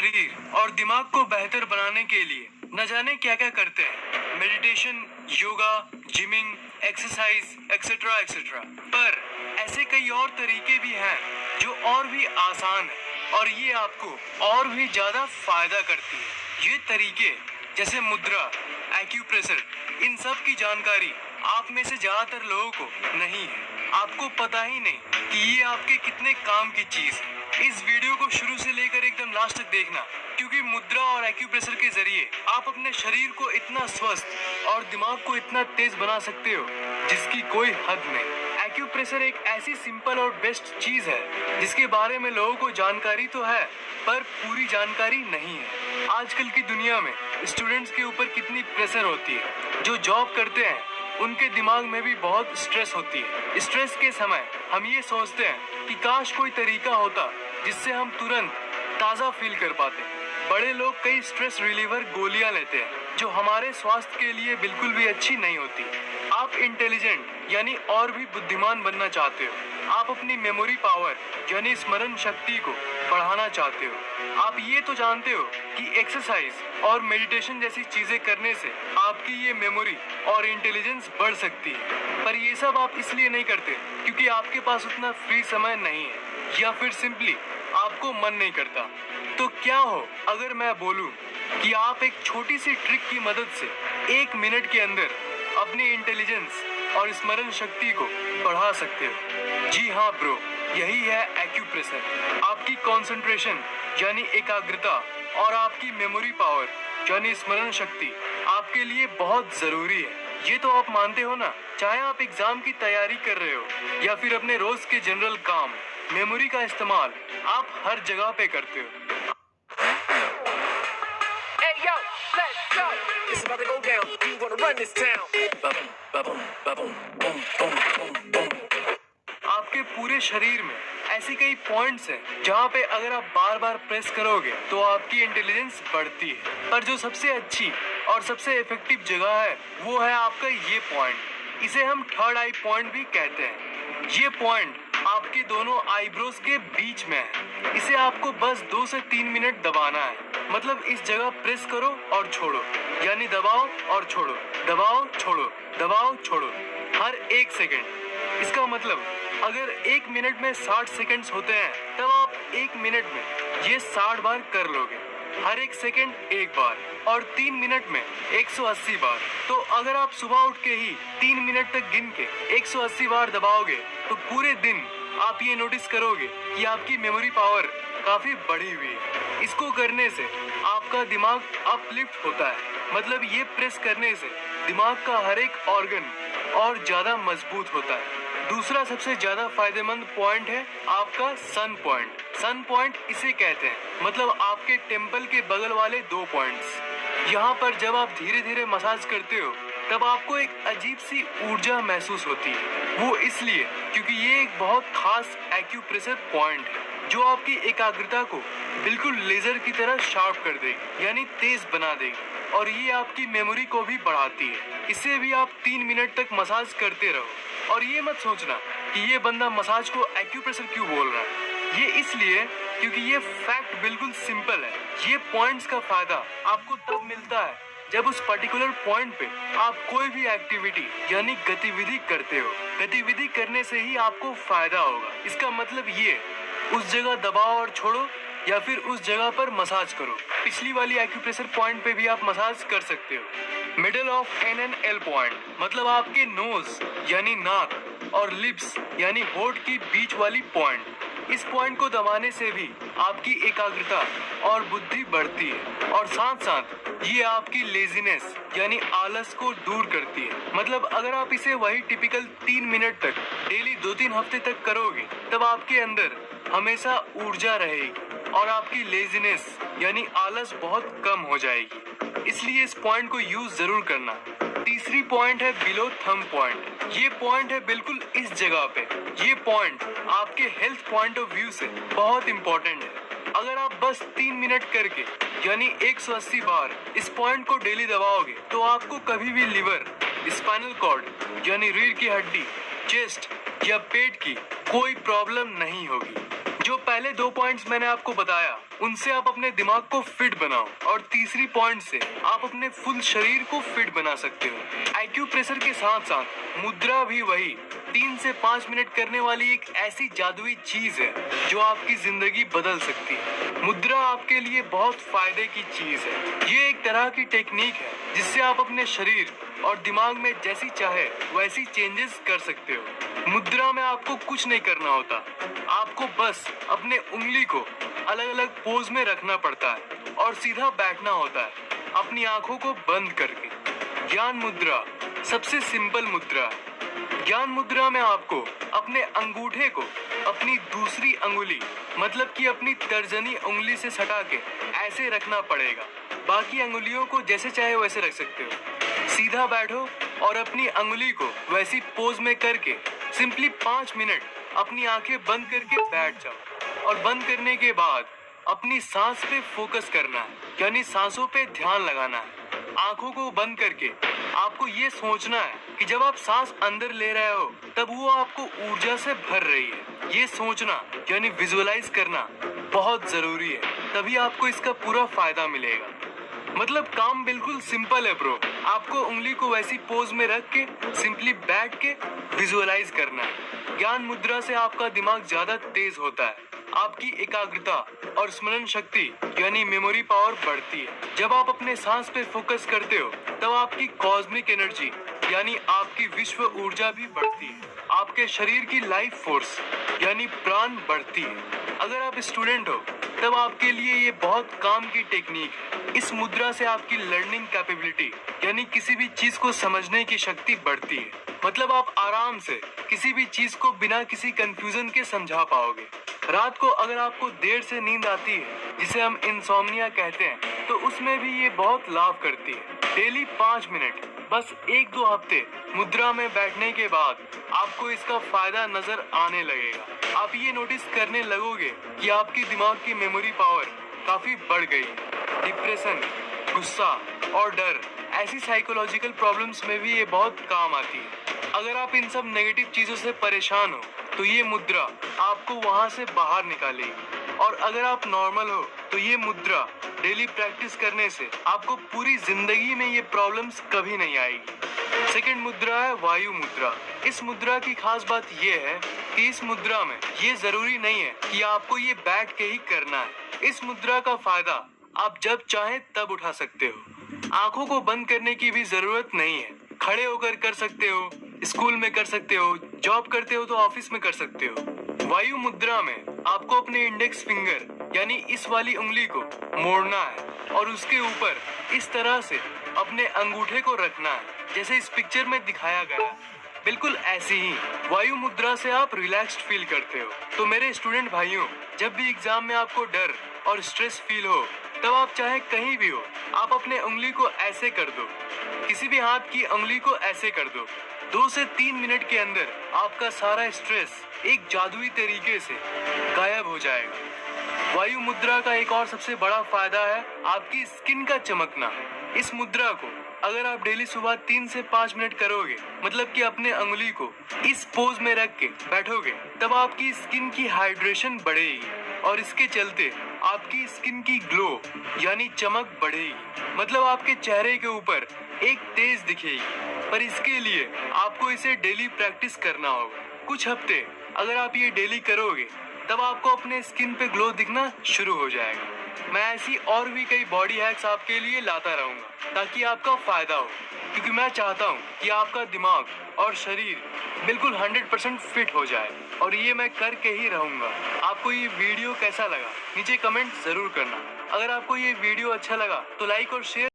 शरीर और दिमाग को बेहतर बनाने के लिए न जाने क्या क्या करते हैं। Meditation, yoga, gymming, exercise etcetera etcetera. पर ऐसे कई और तरीके भी हैं जो और भी आसान है और ये आपको और भी ज्यादा फायदा करती है। ये तरीके जैसे मुद्रा, एक्यूप्रेशर, इन सब की जानकारी आप में से ज्यादातर लोगों को नहीं है। आपको पता ही नहीं कि ये आपके कितने काम की चीज है। इस वीडियो को शुरू से लेकर एकदम लास्ट तक देखना, क्योंकि मुद्रा और एक्यूप्रेशर के जरिए आप अपने शरीर को इतना स्वस्थ और दिमाग को इतना तेज बना सकते हो जिसकी कोई हद नहीं। एक्यूप्रेशर एक ऐसी सिंपल और बेस्ट चीज है जिसके बारे में लोगों को जानकारी तो है पर पूरी जानकारी नहीं है। आजकल की दुनिया में स्टूडेंट्स के ऊपर कितनी प्रेशर होती है। जो जॉब करते हैं उनके दिमाग में भी बहुत स्ट्रेस होती है। स्ट्रेस के समय हम ये सोचते हैं कि काश कोई तरीका होता जिससे हम तुरंत ताज़ा फील कर पाते। बड़े लोग कई स्ट्रेस रिलीवर गोलियां लेते हैं जो हमारे स्वास्थ्य के लिए बिल्कुल भी अच्छी नहीं होती। आप इंटेलिजेंट यानी और भी बुद्धिमान बनना चाहते हो। आप अपनी मेमोरी पावर यानी स्मरण शक्ति को बढ़ाना चाहते हो। आप ये तो जानते हो कि एक्सरसाइज और मेडिटेशन जैसी चीजें करने से आपकी ये मेमोरी और इंटेलिजेंस बढ़ सकती है। पर ये सब आप इसलिए नहीं करते क्योंकि आपके पास उतना फ्री समय नहीं है या फिर सिंपली आपको मन नहीं करता। तो क्या हो अगर मैं बोलूं कि आप एक छोटी सी ट्रिक की मदद से 1 मिनट के अंदर अपनी इंटेलिजेंस और स्मरण शक्ति को बढ़ा सकते हो। जी हाँ ब्रो, यही है एक्यूप्रेशर। आपकी कंसंट्रेशन यानी एकाग्रता और आपकी मेमोरी पावर यानी स्मरण शक्ति आपके लिए बहुत जरूरी है। ये तो आप मानते हो ना। चाहे आप एग्जाम की तैयारी कर रहे हो या फिर अपने रोज के जनरल काम, मेमोरी का इस्तेमाल आप हर जगह पे करते हो। Hey yo, let's go. It's about to go down. You wanna run this town? Ba-boom, ba-boom, ba-boom, boom, boom, boom, boom. आपके पूरे शरीर में ऐसी कई पॉइंट्स हैं जहाँ पे अगर आप बार बार प्रेस करोगे तो आपकी इंटेलिजेंस बढ़ती है। पर जो सबसे अच्छी और सबसे इफेक्टिव जगह है वो है आपका ये पॉइंट। इसे हम थर्ड आई पॉइंट भी कहते हैं। ये पॉइंट आपके दोनों आईब्रोज के बीच में है। इसे आपको बस 2 से 3 मिनट दबाना है। मतलब इस जगह प्रेस करो और छोड़ो, यानी दबाओ और छोड़ो, दबाओ छोड़ो, दबाओ छोड़ो, हर 1 सेकेंड। इसका मतलब अगर 1 मिनट में 60 सेकेंड्स होते हैं तब आप 1 मिनट में ये 60 बार कर लोगे। हर 1 सेकेंड 1 बार और 3 मिनट में 180 बार। तो अगर आप सुबह उठ के ही 3 मिनट तक गिन के 180 बार दबाओगे तो पूरे दिन आप ये नोटिस करोगे कि आपकी मेमोरी पावर काफी बढ़ी हुई है। इसको करने से आपका दिमाग अपलिफ्ट होता है। मतलब ये प्रेस करने से दिमाग का हर एक ऑर्गन और ज्यादा मजबूत होता है। दूसरा सबसे ज्यादा फायदेमंद पॉइंट है आपका सन पॉइंट। सन पॉइंट इसे कहते हैं, मतलब आपके टेम्पल के बगल वाले 2 पॉइंट्स। यहाँ पर जब आप धीरे धीरे मसाज करते हो तब आपको एक अजीब सी ऊर्जा महसूस होती है। वो इसलिए क्योंकि ये एक बहुत खास एक्यूप्रेशर पॉइंट है जो आपकी एकाग्रता को बिल्कुल लेजर की तरह शार्प कर देगी, यानी तेज बना देगी। और ये आपकी मेमोरी को भी बढ़ाती है। इसे भी आप 3 मिनट तक मसाज करते रहो। और ये मत सोचना कि ये बंदा मसाज को एक्यूप्रेशर क्यों बोल रहा है। ये इसलिए क्योंकि ये फैक्ट बिल्कुल सिंपल है। ये पॉइंट्स का फायदा आपको तब मिलता है जब उस पर्टिकुलर पॉइंट पे आप कोई भी एक्टिविटी यानी गतिविधि करते हो। गतिविधि करने से ही आपको फायदा होगा। इसका मतलब ये उस जगह दबाओ और छोड़ो या फिर उस जगह पर मसाज करो। पिछली वाली एक्यूप्रेशर पॉइंट पे भी आप मसाज कर सकते हो। Middle of N and L point मतलब आपके नोज यानी नाक और लिप्स यानी होठ की बीच वाली पॉइंट। इस पॉइंट को दबाने से भी आपकी एकाग्रता और बुद्धि बढ़ती है और साथ साथ ये आपकी लेजीनेस यानी आलस को दूर करती है। मतलब अगर आप इसे वही टिपिकल 3 मिनट तक डेली 2-3 हफ्ते तक करोगे तब आपके अंदर हमेशा ऊर्जा रहेगी और आपकी लेजीनेस यानी आलस बहुत कम हो जाएगी। इसलिए इस पॉइंट को यूज जरूर करना। तीसरी पॉइंट है बिलो थंब पॉइंट। ये पॉइंट है बिल्कुल इस जगह पे। ये पॉइंट आपके हेल्थ पॉइंट ऑफ व्यू से बहुत इंपॉर्टेंट है। अगर आप बस 3 मिनट करके यानी 180 बार इस पॉइंट को डेली दबाओगे तो आपको कभी भी लिवर, स्पाइनल कॉर्ड यानी रीढ़ की हड्डी, चेस्ट या पेट की कोई प्रॉब्लम नहीं होगी। जो पहले पहले 2 पॉइंट्स मैंने आपको बताया, उनसे आप अपने दिमाग को फिट बनाओ और तीसरी पॉइंट से आप अपने फुल शरीर को फिट बना सकते हो। आइक्यूप्रेशर के साथ साथ मुद्रा भी वही 3 से 5 मिनट करने वाली एक ऐसी जादुई चीज है जो आपकी जिंदगी बदल सकती है। मुद्रा आपके लिए बहुत फायदे की चीज है। ये एक तरह की टेक्निक है जिससे आप अपने शरीर और दिमाग में जैसी चाहे वैसी चेंजेस कर सकते हो। मुद्रा में आपको कुछ नहीं करना होता, आपको बस अपने उंगली को अलग अलग पोज में रखना पड़ता है और सीधा बैठना होता है अपनी आंखों को बंद करके। ज्ञान मुद्रा सबसे सिंपल मुद्रा है। ज्ञान मुद्रा में आपको अपने अंगूठे को अपनी दूसरी अंगुली मतलब कि अपनी तर्जनी उंगली से सटा के ऐसे रखना पड़ेगा। बाकी अंगुलियों को जैसे चाहे वैसे रख सकते हो। सीधा बैठो और अपनी अंगुली को वैसी पोज में करके सिंपली 5 मिनट अपनी आंखें बंद करके बैठ जाओ और बंद करने के बाद अपनी सांस पे फोकस करना है, यानी सांसों पे ध्यान लगाना है। आंखों को बंद करके आपको ये सोचना है कि जब आप सांस अंदर ले रहे हो तब वो आपको ऊर्जा से भर रही है। ये सोचना यानी विजुअलाइज करना बहुत जरूरी है, तभी आपको इसका पूरा फायदा मिलेगा। मतलब काम बिल्कुल सिंपल है ब्रो। आपको उंगली को वैसी पोज में रख के सिंपली बैठ के विजुअलाइज करना है। ज्ञान मुद्रा से आपका दिमाग ज्यादा तेज होता है, आपकी एकाग्रता और स्मरण शक्ति यानी मेमोरी पावर बढ़ती है। जब आप अपने सांस पे फोकस करते हो तब आपकी कॉस्मिक एनर्जी यानी आपकी विश्व ऊर्जा भी बढ़ती है। आपके शरीर की लाइफ फोर्स यानी प्राण बढ़ती है। अगर आप स्टूडेंट हो तब आपके लिए ये बहुत काम की टेक्निक है। इस मुद्रा से आपकी लर्निंग कैपेबिलिटी यानी किसी भी चीज को समझने की शक्ति बढ़ती है। मतलब आप आराम से किसी भी चीज को बिना किसी कंफ्यूजन के समझा पाओगे। रात को अगर आपको देर से नींद आती है जिसे हम इंसोम्निया कहते हैं, तो उसमें भी ये बहुत लाभ करती है। डेली 5 मिनट बस 1-2 हफ्ते मुद्रा में बैठने के बाद आपको इसका फायदा नजर आने लगेगा। आप ये नोटिस करने लगोगे कि आपकी दिमाग की मेमोरी पावर काफी बढ़ गई है। डिप्रेशन, गुस्सा और डर ऐसी साइकोलॉजिकल प्रॉब्लम्स में भी ये बहुत काम आती है। अगर आप इन सब नेगेटिव चीजों से परेशान हो तो ये मुद्रा आपको वहां से बाहर निकालेगी। और अगर आप नॉर्मल हो तो ये मुद्रा डेली प्रैक्टिस करने से आपको पूरी जिंदगी में ये प्रॉब्लम्स कभी नहीं आएगी। सेकंड मुद्रा है वायु मुद्रा। इस मुद्रा की खास बात ये है कि इस मुद्रा में ये जरूरी नहीं है कि आपको ये बैठ के ही करना है। इस मुद्रा का फायदा आप जब चाहे तब उठा सकते हो। आंखों को बंद करने की भी जरूरत नहीं है। खड़े होकर कर सकते हो, स्कूल में कर सकते हो, जॉब करते हो तो ऑफिस में कर सकते हो। वायु मुद्रा में आपको अपने इंडेक्स फिंगर यानी इस वाली उंगली को मोड़ना है और उसके ऊपर इस तरह से अपने अंगूठे को रखना है जैसे इस पिक्चर में दिखाया गया है। बिल्कुल ऐसे ही वायु मुद्रा से आप रिलैक्स्ड फील करते हो। तो मेरे स्टूडेंट भाइयों, जब भी एग्जाम में आपको डर और स्ट्रेस फील हो तब आप चाहे कहीं भी हो, आप अपने उंगली को ऐसे कर दो, किसी भी हाथ की उंगली को ऐसे कर दो। 2 से 3 मिनट के अंदर आपका सारा स्ट्रेस एक जादुई तरीके से गायब हो जाएगा। वायु मुद्रा का एक और सबसे बड़ा फायदा है आपकी स्किन का चमकना। इस मुद्रा को अगर आप डेली सुबह 3 से 5 मिनट करोगे, मतलब कि अपने अंगुली को इस पोज में रख के बैठोगे, तब आपकी स्किन की हाइड्रेशन बढ़ेगी और इसके चलते आपकी स्किन की ग्लो यानी चमक बढ़ेगी। मतलब आपके चेहरे के ऊपर एक तेज दिखेगी। पर इसके लिए आपको इसे डेली प्रैक्टिस करना होगा। कुछ हफ्ते अगर आप ये डेली करोगे तब आपको अपने स्किन पे ग्लो दिखना शुरू हो जाएगा। मैं ऐसी और भी कई बॉडी हैक्स आपके लिए लाता रहूंगा ताकि आपका फायदा हो, क्योंकि मैं चाहता हूँ कि आपका दिमाग और शरीर बिल्कुल 100% फिट हो जाए और ये मैं करके ही रहूंगा। आपको ये वीडियो कैसा लगा नीचे कमेंट जरूर करना। अगर आपको ये वीडियो अच्छा लगा तो लाइक और शेयर